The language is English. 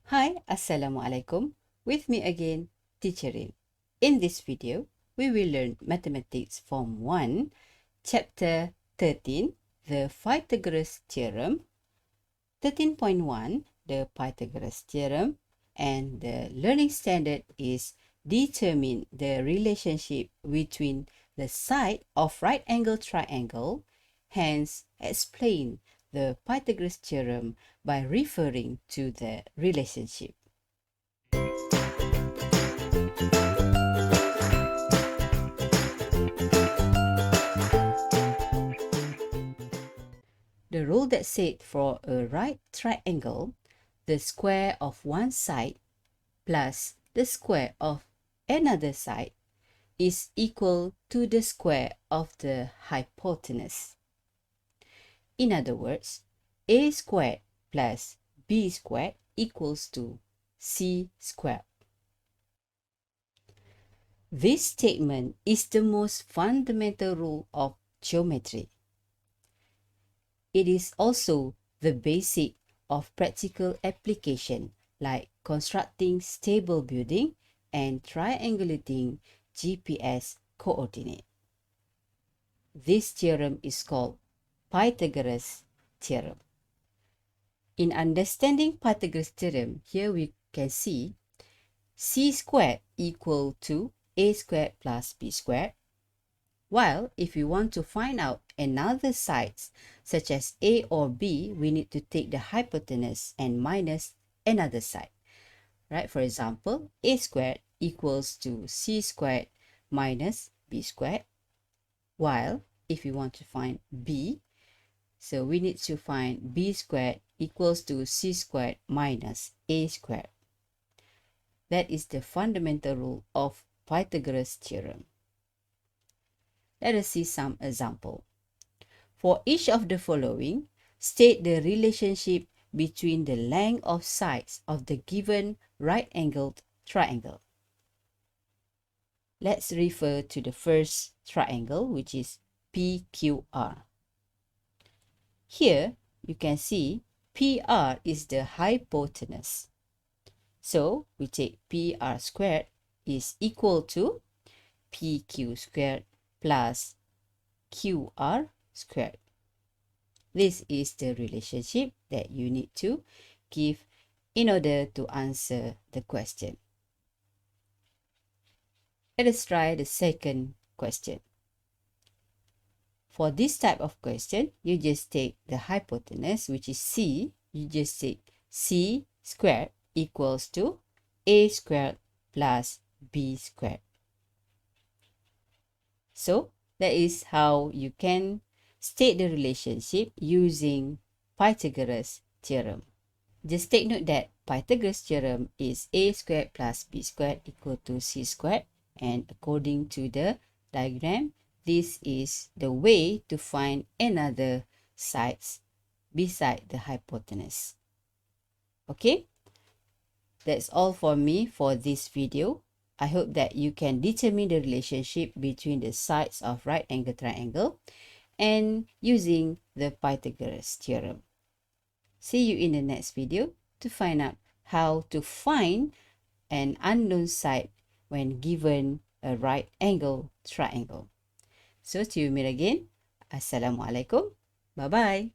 Hi, Assalamualaikum. With me again, Teacher Rin. In this video, we will learn Mathematics Form 1, Chapter 13, the Pythagoras Theorem, 13.1, the Pythagoras Theorem, and the learning standard is determine the relationship between the side of right angle triangle, hence explain the Pythagoras theorem by referring to the relationship. The rule that said for a right triangle, the square of one side plus the square of another side is equal to the square of the hypotenuse. In other words, a squared plus b squared equals to c squared. This statement is the most fundamental rule of geometry. It is also the basic of practical application like constructing stable building and triangulating GPS coordinate. This theorem is called Pythagoras Theorem. In understanding Pythagoras Theorem, here we can see c squared equal to a squared plus b squared. While if we want to find out another sides such as a or b, we need to take the hypotenuse and minus another side. Right? For example, a squared equals to c squared minus b squared. While if we want to find b, so we need to find b squared equals to c squared minus a squared. That is the fundamental rule of Pythagoras theorem. Let us see some example. For each of the following, state the relationship between the length of sides of the given right-angled triangle. Let's refer to the first triangle, which is PQR. Here, you can see PR is the hypotenuse. So, we take PR squared is equal to PQ squared plus QR squared. This is the relationship that you need to give in order to answer the question. Let us try the second question. For this type of question, you just take the hypotenuse, which is C. You just take C squared equals to A squared plus B squared. So, that is how you can state the relationship using Pythagoras theorem. Just take note that Pythagoras theorem is A squared plus B squared equal to C squared, and according to the diagram, this is the way to find another sides beside the hypotenuse. Okay, that's all for me for this video. I hope that you can determine the relationship between the sides of right angle triangle and using the Pythagoras theorem. See you in the next video to find out how to find an unknown side when given a right angle triangle. So till we meet again, Assalamualaikum. Bye-bye.